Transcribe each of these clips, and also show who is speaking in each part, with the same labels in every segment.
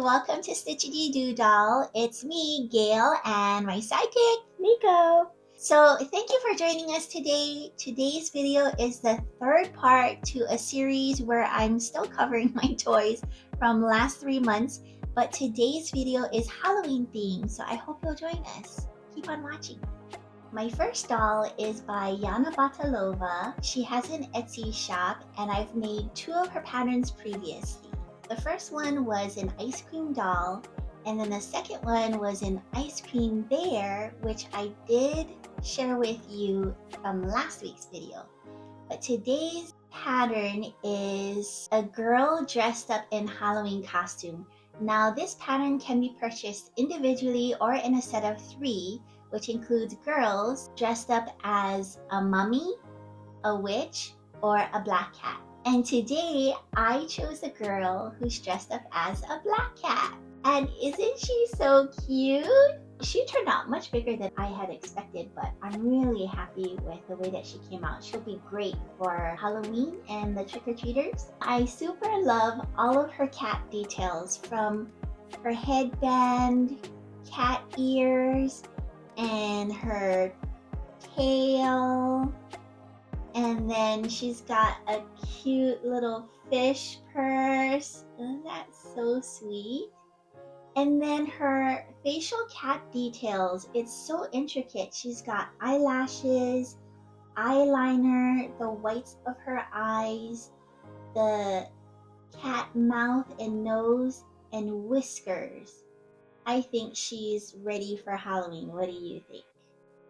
Speaker 1: welcome to Stitchity Doo Doll. It's me, Gayle, and my sidekick, Miko. So thank you for joining us today. Today's video is the third part to a series where I'm still covering my toys from last 3 months, but today's video is Halloween themed, so I hope you'll join us. Keep on watching. My first doll is by Yana Batalova. She has an Etsy shop, and I've made 2 of her patterns previously. The first one was an ice cream doll, and then the second one was an ice cream bear, which I did share with you from last week's video. But today's pattern is a girl dressed up in Halloween costume. Now this pattern can be purchased individually or in a set of 3, which includes girls dressed up as a mummy, a witch, or a black cat. And today I chose a girl who's dressed up as a black cat. And isn't she so cute? She turned out much bigger than I had expected, but I'm really happy with the way that she came out. She'll be great for Halloween and the trick-or-treaters. I super love all of her cat details, from her headband, cat ears, and her tail. And then she's got a cute little fish purse. Isn't that so sweet? And then her facial cat details, it's so intricate. She's got eyelashes, eyeliner, the whites of her eyes, the cat mouth and nose, and whiskers. I think she's ready for Halloween. What do you think?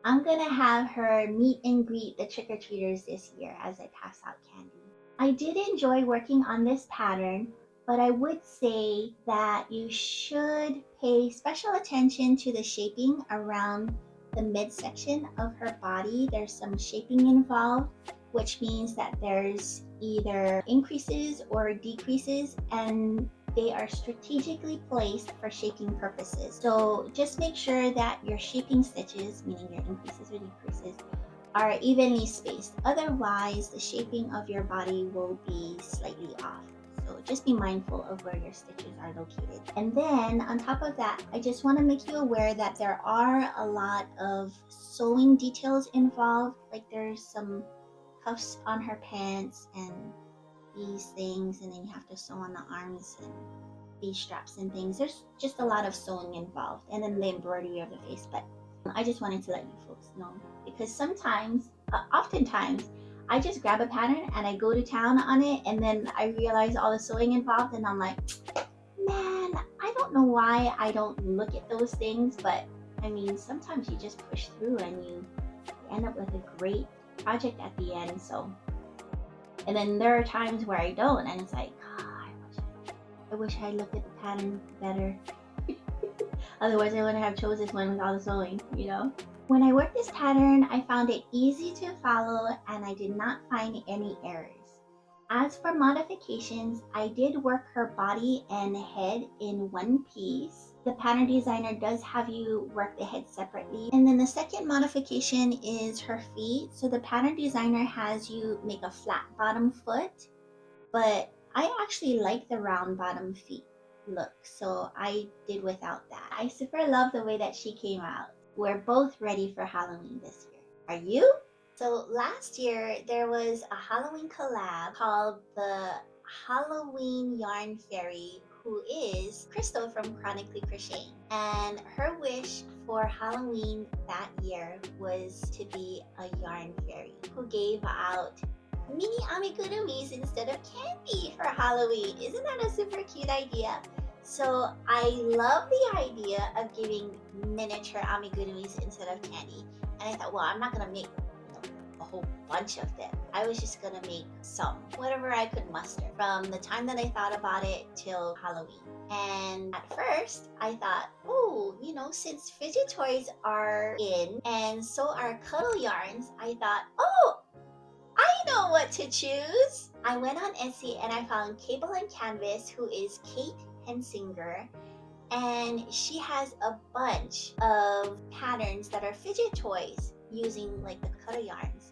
Speaker 1: I'm gonna have her meet and greet the trick-or-treaters this year as I pass out candy. I did enjoy working on this pattern, but I would say that you should pay special attention to the shaping around the midsection of her body. There's some shaping involved, which means that there's either increases or decreases, and they are strategically placed for shaping purposes. So just make sure that your shaping stitches, meaning your increases or decreases, are evenly spaced. Otherwise, the shaping of your body will be slightly off. So just be mindful of where your stitches are located. And then on top of that, I just want to make you aware that there are a lot of sewing details involved. Like there's some cuffs on her pants and these things, and then you have to sew on the arms and these straps and things. There's just a lot of sewing involved, and then the embroidery of the face. But I just wanted to let you folks know, because sometimes, oftentimes, I just grab a pattern and I go to town on it, and then I realize all the sewing involved, and I'm like, man, I don't know why I don't look at those things. But I mean, sometimes you just push through and you end up with a great project at the end. So, and then there are times where I don't, and it's like, God, I wish I looked at the pattern better. Otherwise, I wouldn't have chose this one with all the sewing, you know? When I worked this pattern, I found it easy to follow, and I did not find any errors. As for modifications, I did work her body and head in one piece. The pattern designer does have you work the head separately. And then the second modification is her feet. So the pattern designer has you make a flat bottom foot, but I actually like the round bottom feet look, so I did without that. I super love the way that she came out. We're both ready for Halloween this year. Are you? So last year there was a Halloween collab called the Halloween Yarn Fairy, who is Crystal from Chronically Crocheting. And her wish for Halloween that year was to be a yarn fairy who gave out mini amigurumis instead of candy for Halloween. Isn't that a super cute idea? So I love the idea of giving miniature amigurumis instead of candy. And I thought, well, I'm not gonna make a whole bunch of them. I was just gonna make some, whatever I could muster from the time that I thought about it till Halloween. And at first I thought, oh, you know, since fidget toys are in and so are cuddle yarns, I thought, oh, I know what to choose. I went on Etsy and I found Cable and Canvas, who is Kate Hensinger, and she has a bunch of patterns that are fidget toys using like the cuddle yarns,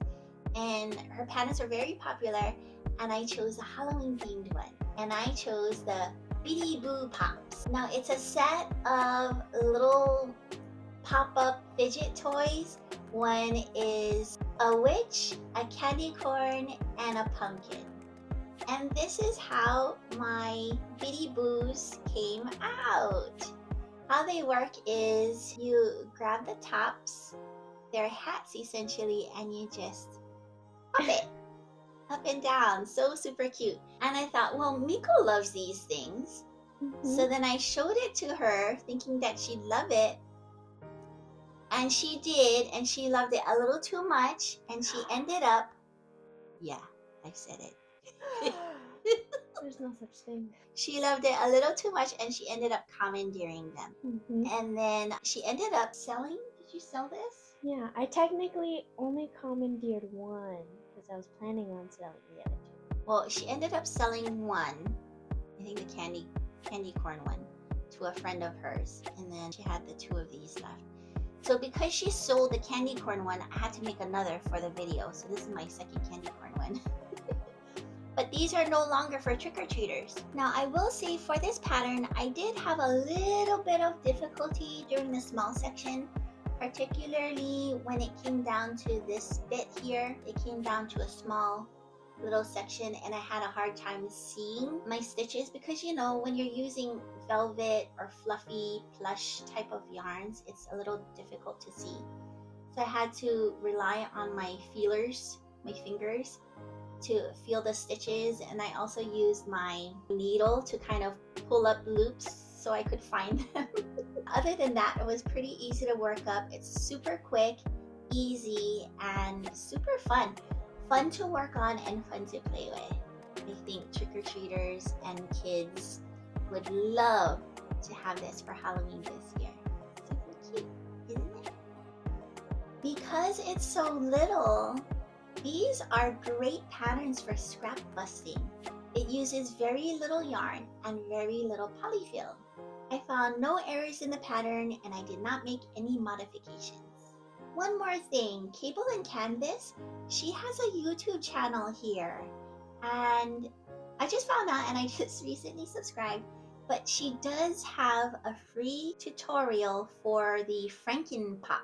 Speaker 1: and her patterns are very popular, and I chose a Halloween themed one, and I chose the Bitty Boo Pops. this. Now it's a set of little pop-up fidget toys. One is a witch, a candy corn, and a pumpkin. And this is how my bitty boos came out. How they work is you grab the tops, they're hats essentially, and you just pop it up and down. So super cute. And I thought, well, Miko loves these things. So then I showed it to her thinking that she'd love it. And she did, and she loved it a little too much, and she ended up, yeah, I said it.
Speaker 2: There's no such thing.
Speaker 1: She loved it a little too much, and she ended up commandeering them. And then she ended up selling. Did you sell this?
Speaker 2: Yeah, I technically only commandeered one because I was planning on selling the other two.
Speaker 1: Well, she ended up selling one, I think the candy corn one, to a friend of hers, and then she had the two of these left. So because she sold the candy corn one, I had to make another for the video. So this is my second candy corn one. But these are no longer for trick-or-treaters. Now I will say for this pattern, I did have a little bit of difficulty during the small section, particularly when it came down to this bit here. It came down to a small little section and I had a hard time seeing my stitches because, you know, when you're using velvet or fluffy plush type of yarns, it's a little difficult to see. So I had to rely on my feelers, my fingers, to feel the stitches, and I also used my needle to kind of pull up loops so I could find them. Other than that, it was pretty easy to work up. It's super quick, easy, and super fun. Fun to work on and fun to play with. I think trick-or-treaters and kids would love to have this for Halloween this year. Super cute, isn't it? Because it's so little, these are great patterns for scrap busting. It uses very little yarn and very little polyfill. I found no errors in the pattern and I did not make any modifications. One more thing, Cable and Canvas, she has a YouTube channel here. And I just found out and I just recently subscribed, but she does have a free tutorial for the Frankenpop.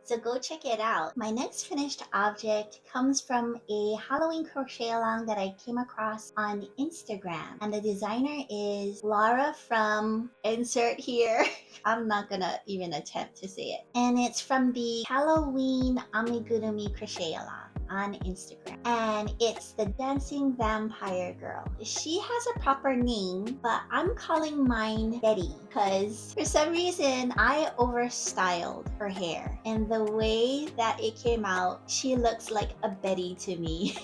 Speaker 1: So go check it out. My next finished object comes from a Halloween crochet along that I came across on Instagram. And the designer is Lara from insert here. I'm not gonna even attempt to say it. And it's from the Halloween Amigurumi crochet along on Instagram. And it's the Dancing Vampire Girl. She has a proper name, but I'm calling mine Betty because for some reason I overstyled her hair. And the way that it came out, she looks like a Betty to me.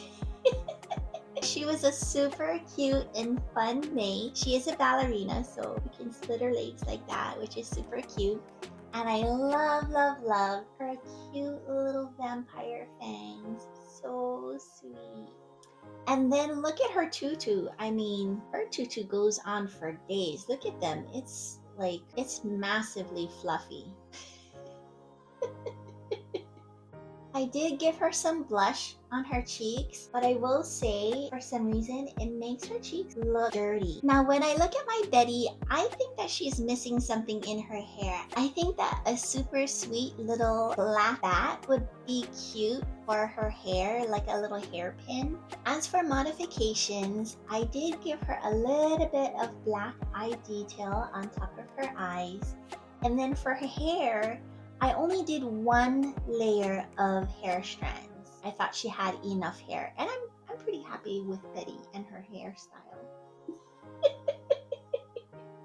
Speaker 1: She was a super cute and fun maid. She is a ballerina, so you can split her legs like that, which is super cute. And I love, love, love her cute little vampire fangs. So sweet. And then look at her tutu. I mean, her tutu goes on for days. Look at them. It's like, it's massively fluffy. I did give her some blush on her cheeks, but I will say for some reason it makes her cheeks look dirty. Now when I look at my Betty, I think that she's missing something in her hair. I think that a super sweet little black bat would be cute for her hair, like a little hairpin. As for modifications, I did give her a little bit of black eye detail on top of her eyes. And then for her hair, I only did one layer of hair strands. I thought she had enough hair, and I'm pretty happy with Betty and her hairstyle.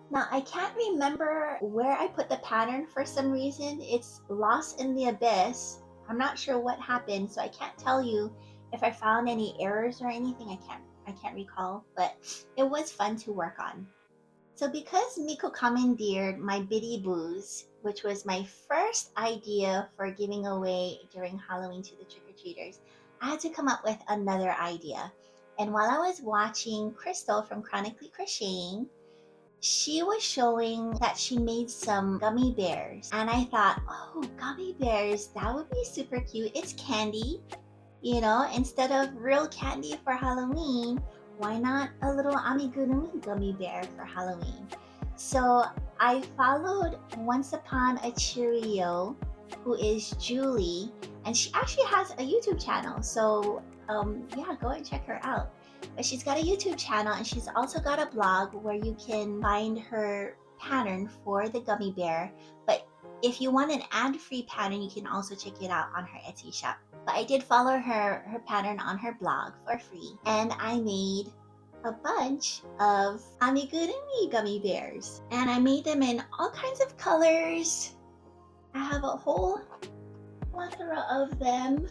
Speaker 1: Now, I can't remember where I put the pattern for some reason. It's lost in the abyss. I'm not sure what happened, so I can't tell you if I found any errors or anything. I can't recall, but it was fun to work on. So because Miko commandeered my Bitty Boos, which was my first idea for giving away during Halloween to the trick-or-treaters, I had to come up with another idea. And while I was watching Crystal from Chronically Crocheting, she was showing that she made some gummy bears. And I thought, oh, gummy bears, that would be super cute. It's candy, you know, instead of real candy for Halloween, why not a little amigurumi gummy bear for Halloween? So I followed Once Upon a Cheerio, who is Juli, and she actually has a YouTube channel. So yeah, go and check her out. But she's got a YouTube channel and she's also got a blog where you can find her pattern for the gummy bear. But if you want an ad-free pattern, you can also check it out on her Etsy shop. But I did follow her pattern on her blog for free, and I made a bunch of amigurumi gummy bears, and I made them in all kinds of colors. I have a whole plethora of them,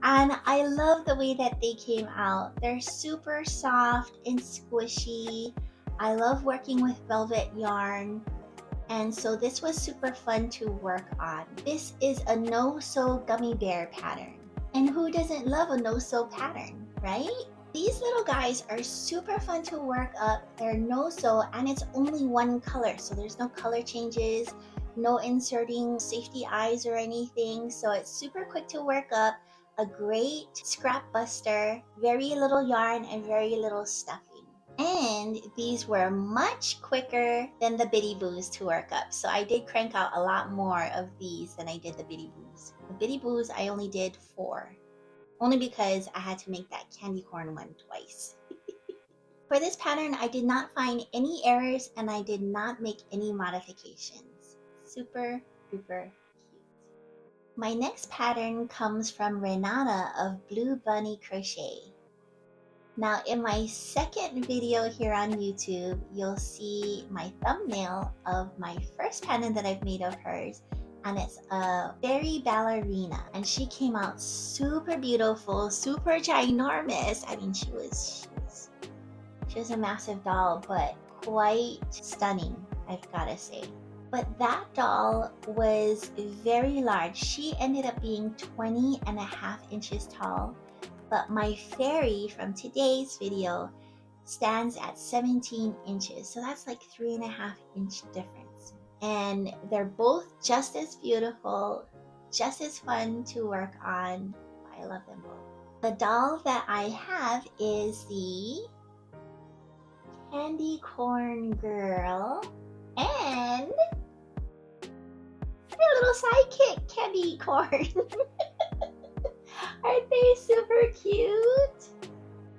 Speaker 1: and I love the way that they came out. They're super soft and squishy. I love working with velvet yarn, and so this was super fun to work on. This is a no-sew gummy bear pattern, and who doesn't love a no-sew pattern, right? These little guys are super fun to work up. They're no-sew and it's only one color, so there's no color changes, no inserting safety eyes or anything. So it's super quick to work up, a great scrap buster, very little yarn and very little stuffing. And these were much quicker than the Bitty Boos to work up. So I did crank out a lot more of these than I did the Bitty Boos. The Bitty Boos I only did 4. Only because I had to make that candy corn one twice. For this pattern, I did not find any errors and I did not make any modifications. Super duper cute. My next pattern comes from Renata of Blue Bunny Crochet. Now in my second video here on YouTube, you'll see my thumbnail of my first pattern that I've made of hers, and it's a fairy ballerina, and she came out super beautiful, super ginormous. I mean, she was a massive doll, but quite stunning, I've gotta say. But that doll was very large. She ended up being 20.5 inches tall, but my fairy from today's video stands at 17 inches. So that's like 3.5 inch difference. And they're both just as beautiful, just as fun to work on. I love them both. The doll that I have is the Candy Corn Girl and her little sidekick, Candy Corn. Aren't they super cute?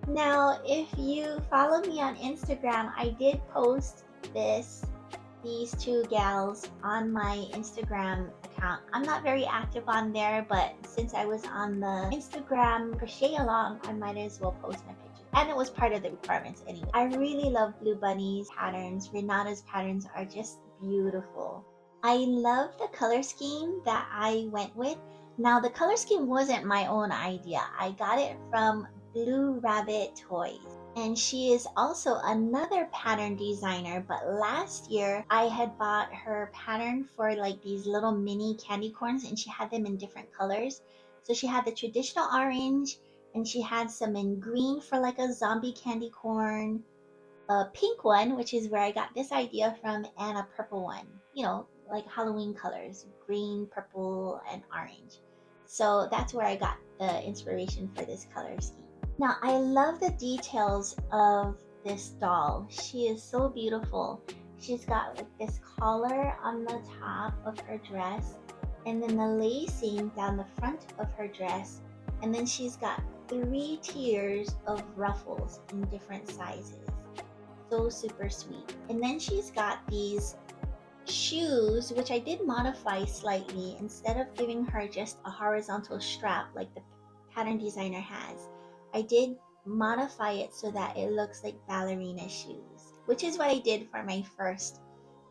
Speaker 1: Now, if you follow me on Instagram, I did post these two gals on my Instagram account. I'm not very active on there, but since I was on the Instagram crochet along, I might as well post my pictures. And it was part of the requirements anyway. I really love Blue Bunny's patterns. Renata's patterns are just beautiful. I love the color scheme that I went with. Now, the color scheme wasn't my own idea. I got it from Blue Rabbit Toys. And she is also another pattern designer, but last year I had bought her pattern for like these little mini candy corns, and she had them in different colors. So she had the traditional orange, and she had some in green for like a zombie candy corn, a pink one, which is where I got this idea from, and a purple one, you know, like Halloween colors, green, purple, and orange. So that's where I got the inspiration for this color scheme. Now, I love the details of this doll. She is so beautiful. She's got like this collar on the top of her dress, and then the lacing down the front of her dress, and then she's got 3 tiers of ruffles in different sizes. So super sweet. And then she's got these shoes, which I did modify slightly. Instead of giving her just a horizontal strap like the pattern designer has, I did modify it so that it looks like ballerina shoes, which is what I did for my first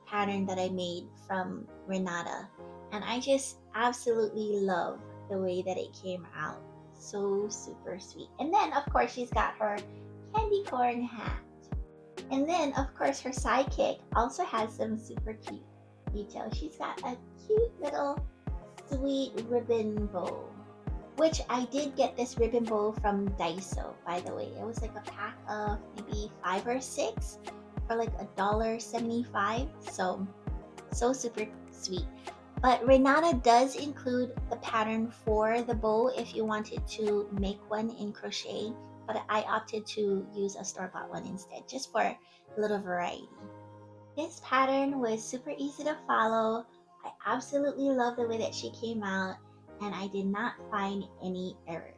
Speaker 1: pattern that I made from Renata. And I just absolutely love the way that it came out. So super sweet. And then of course she's got her candy corn hat. And then of course her sidekick also has some super cute details. She's got a cute little sweet ribbon bow, which I did get this ribbon bow from Daiso, by the way. It was like a pack of maybe 5 or 6 for like $1.75. So super sweet. But Renata does include the pattern for the bow if you wanted to make one in crochet, but I opted to use a store-bought one instead, just for a little variety. This pattern was super easy to follow. I absolutely love the way that she came out, and I did not find any errors.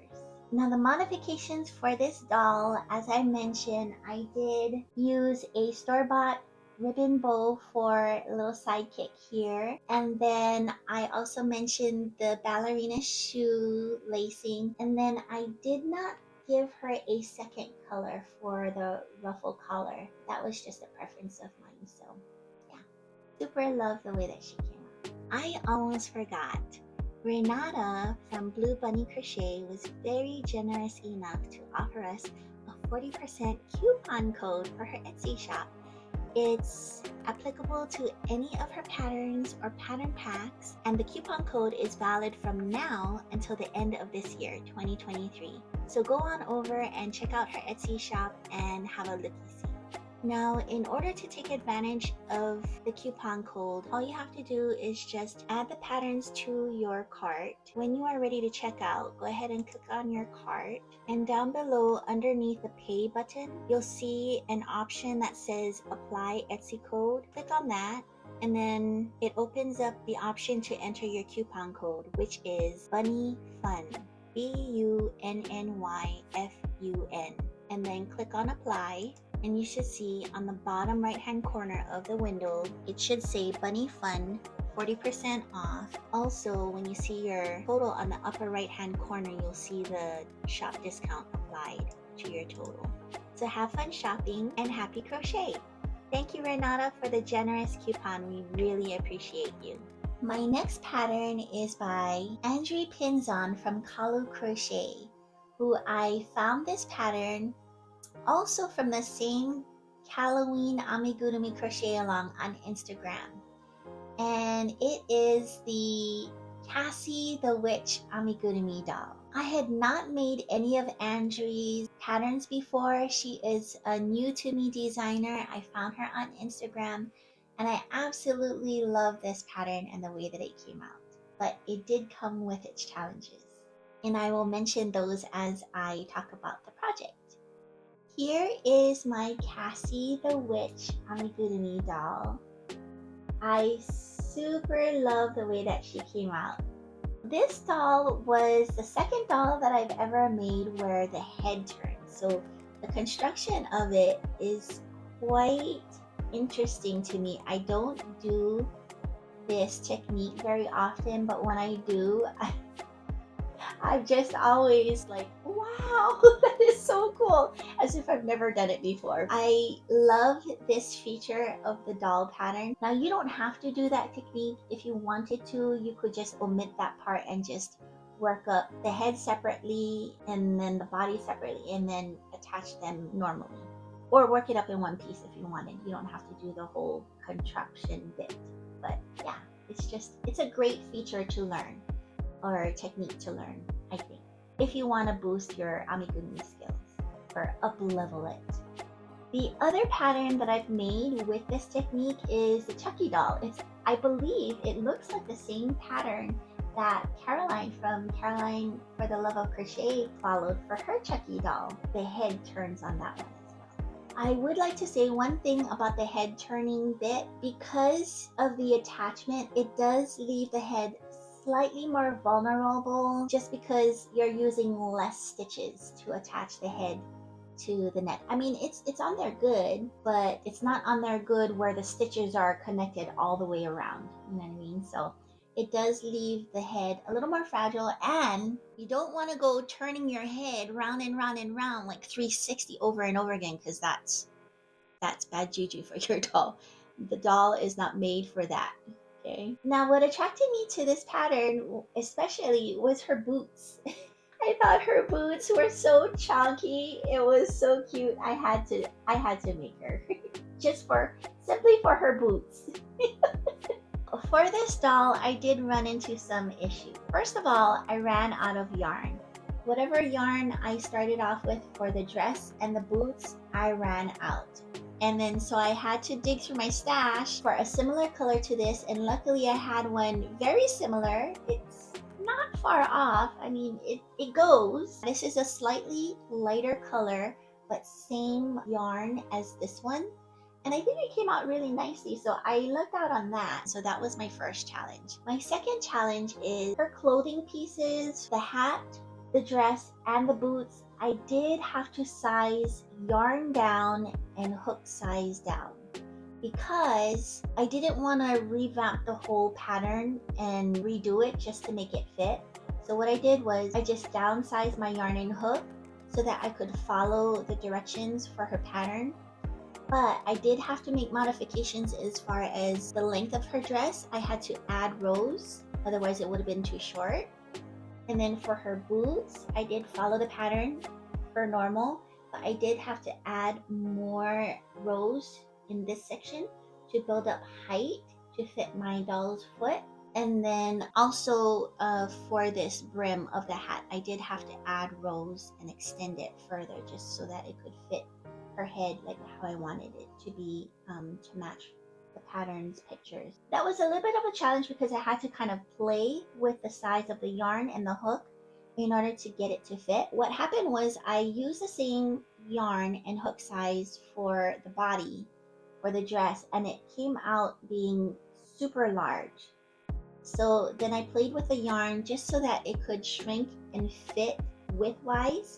Speaker 1: Now the modifications for this doll, as I mentioned, I did use a store-bought ribbon bow for a little sidekick here, and then I also mentioned the ballerina shoe lacing, and then I did not give her a second color for the ruffle collar. That was just a preference of mine, so yeah, super love the way that she came out. I almost forgot. Renata from Blue Bunny Crochet was very generous enough to offer us a 40% coupon code for her Etsy shop. It's applicable to any of her patterns or pattern packs, and the coupon code is valid from now until the end of this year, 2023. So go on over and check out her Etsy shop and have a looky-see. Now, in order to take advantage of the coupon code, all you have to do is just add the patterns to your cart. When you are ready to check out, go ahead and click on your cart. And down below, underneath the pay button, you'll see an option that says apply Etsy code. Click on that. And then it opens up the option to enter your coupon code, which is Bunny Fun. BUNNYFUN. And then click on apply. And you should see on the bottom right hand corner of the window, it should say Bunny Fun 40% off. Also, when you see your total on the upper right hand corner, you'll see the shop discount applied to your total. So have fun shopping and happy crochet! Thank you, Renata, for the generous coupon. We really appreciate you. My next pattern is by Andre Pinzon from Kalu Crochet, who I found this pattern also from the same Halloween Amigurumi Crochet Along on Instagram. And it is the Cassie the Witch Amigurumi doll. I had not made any of Andre's patterns before. She is a new to me designer. I found her on Instagram, and I absolutely love this pattern and the way that it came out. But it did come with its challenges, and I will mention those as I talk about the project. Here is my Cassie the Witch Amigurumi doll. I super love the way that she came out. This doll was the second doll that I've ever made where the head turns. So the construction of it is quite interesting to me. I don't do this technique very often, but when I do, I'm just always like, wow, that is so cool, as if I've never done it before. I love this feature of the doll pattern. Now, you don't have to do that technique. If you wanted to, you could just omit that part and just work up the head separately and then the body separately and then attach them normally. Or work it up in one piece if you wanted. You don't have to do the whole contraption bit. But yeah, it's a great feature to learn, or technique to learn, I think, if you want to boost your amigurumi skills or up-level it. The other pattern that I've made with this technique is the Chucky doll. I believe it looks like the same pattern that Caroline from Caroline for the Love of Crochet followed for her Chucky doll. The head turns on that one as well. I would like to say one thing about the head turning bit. Because of the attachment, it does leave the head slightly more vulnerable just because you're using less stitches to attach the head to the neck. I mean, it's on there good, but it's not on there good where the stitches are connected all the way around. You know what I mean? So it does leave the head a little more fragile, and you don't want to go turning your head round and round and round like 360 over and over again, because that's bad juju for your doll. The doll is not made for that. Okay. Now, what attracted me to this pattern especially was her boots. I thought her boots were so chunky. It was so cute. I had to make her simply for her boots. For this doll, I did run into some issues. First of all, I ran out of yarn. Whatever yarn I started off with for the dress and the boots, I ran out. And then so I had to dig through my stash for a similar color to this, and luckily I had one very similar. It's not far off. I mean, it goes. This is a slightly lighter color, but same yarn as this one. And I think it came out really nicely, so I lucked out on that. So that was my first challenge. My second challenge is her clothing pieces, the hat, the dress, and the boots. I did have to size yarn down and hook size down because I didn't want to revamp the whole pattern and redo it just to make it fit. So what I did was I just downsized my yarn and hook so that I could follow the directions for her pattern. But I did have to make modifications as far as the length of her dress. I had to add rows, otherwise it would have been too short. And then for her boots, I did follow the pattern for normal, but I did have to add more rows in this section to build up height to fit my doll's foot. And then also for this brim of the hat, I did have to add rows and extend it further just so that it could fit her head like how I wanted it to be, to match the pattern's pictures. That was a little bit of a challenge because I had to kind of play with the size of the yarn and the hook in order to get it to fit. What happened was I used the same yarn and hook size for the body, for the dress, and it came out being super large. So then I played with the yarn just so that it could shrink and fit width-wise.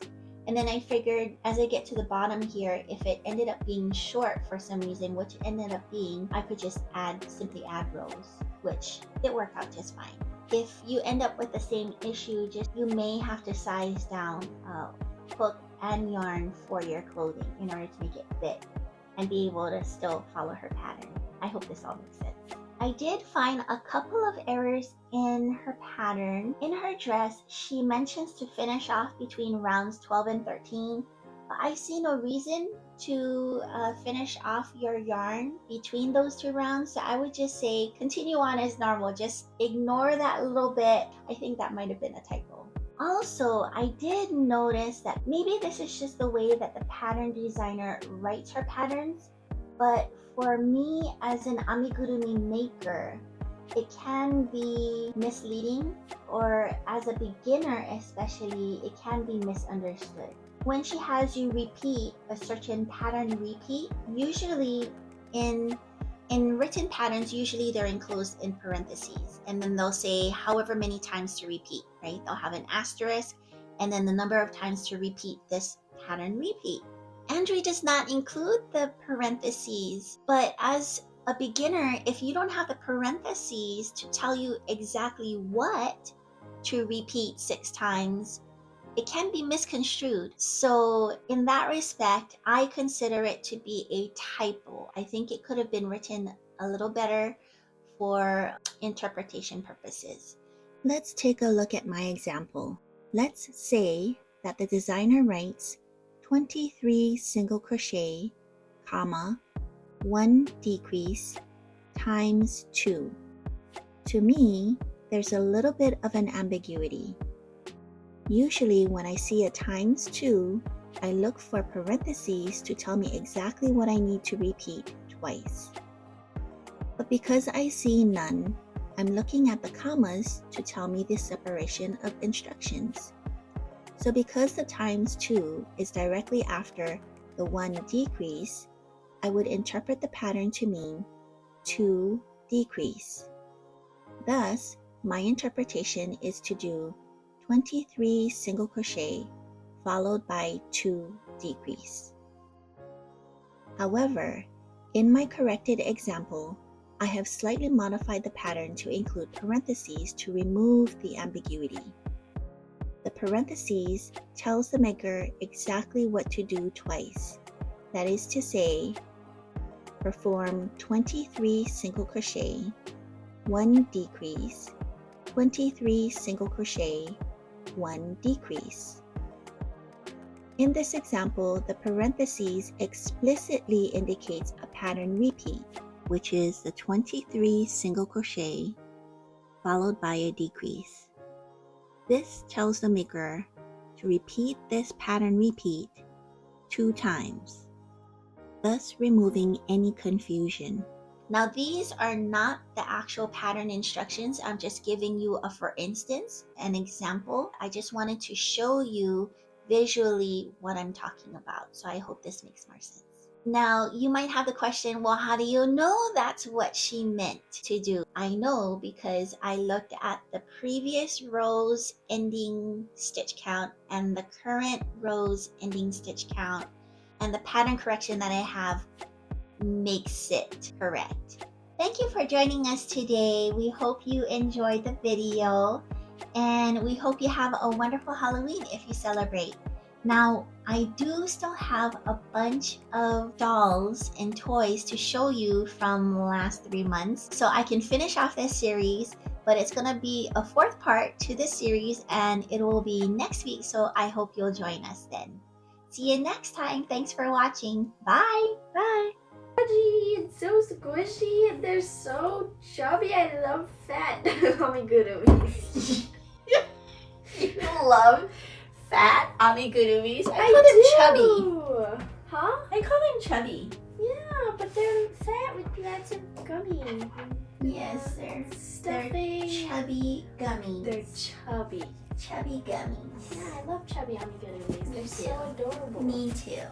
Speaker 1: And then I figured as I get to the bottom here, if it ended up being short for some reason, which it ended up being, I could just simply add rows, which it worked out just fine. If you end up with the same issue, you may have to size down hook and yarn for your clothing in order to make it fit and be able to still follow her pattern. I hope this all makes sense. I did find a couple of errors in her pattern. In her dress, she mentions to finish off between rounds 12 and 13, but I see no reason to finish off your yarn between those two rounds. So I would just say continue on as normal. Just ignore that little bit. I think that might have been a typo. Also, I did notice that maybe this is just the way that the pattern designer writes her patterns, but for me as an amigurumi maker, it can be misleading, or as a beginner especially, it can be misunderstood. When she has you repeat a certain pattern usually in written patterns, usually they're enclosed in parentheses, and then they'll say however many times to repeat, right? They'll have an asterisk and then the number of times to repeat this pattern repeat. Android does not include the parentheses, but as a beginner, if you don't have the parentheses to tell you exactly what to repeat 6 times, it can be misconstrued. So in that respect, I consider it to be a typo. I think it could have been written a little better for interpretation purposes. Let's take a look at my example. Let's say that the designer writes 23 single crochet, comma, 1 decrease times 2. To me, there's a little bit of an ambiguity. Usually when I see a times 2, I look for parentheses to tell me exactly what I need to repeat twice. But because I see none, I'm looking at the commas to tell me the separation of instructions. So because the times 2 is directly after the 1 decrease, I would interpret the pattern to mean 2 decrease. Thus, my interpretation is to do 23 single crochet followed by 2 decrease. However, in my corrected example, I have slightly modified the pattern to include parentheses to remove the ambiguity. The parentheses tells the maker exactly what to do twice. That is to say, perform 23 single crochet, 1 decrease, 23 single crochet, 1 decrease. In this example, the parentheses explicitly indicates a pattern repeat, which is the 23 single crochet followed by a decrease. This tells the maker to repeat this pattern repeat 2 times, thus removing any confusion. Now these are not the actual pattern instructions. I'm just giving you a for instance, an example. I just wanted to show you visually what I'm talking about. So I hope this makes more sense. Now, you might have the question, well, how do you know that's what she meant to do? I know because I looked at the previous row's ending stitch count and the current row's ending stitch count, and the pattern correction that I have makes it correct. Thank you for joining us today. We hope you enjoyed the video, and we hope you have a wonderful Halloween if you celebrate. Now, I do still have a bunch of dolls and toys to show you from the last 3 months, so I can finish off this series, but it's going to be a 4th part to this series, and it will be next week, so I hope you'll join us then. See you next time. Thanks for watching. Bye!
Speaker 2: Bye! It's so squishy and they're so chubby. I love fat amigurumis.
Speaker 1: You love fat amigurumis? I call them chubby.
Speaker 2: Huh?
Speaker 1: I call them chubby.
Speaker 2: Yeah, but they're fat with lots of gummy.
Speaker 1: Yes, they're
Speaker 2: Stuffing.
Speaker 1: chubby gummies.
Speaker 2: They're chubby.
Speaker 1: Chubby gummies.
Speaker 2: Yeah, I love chubby amigurumis. They're
Speaker 1: Me
Speaker 2: so
Speaker 1: too.
Speaker 2: adorable.
Speaker 1: Me too.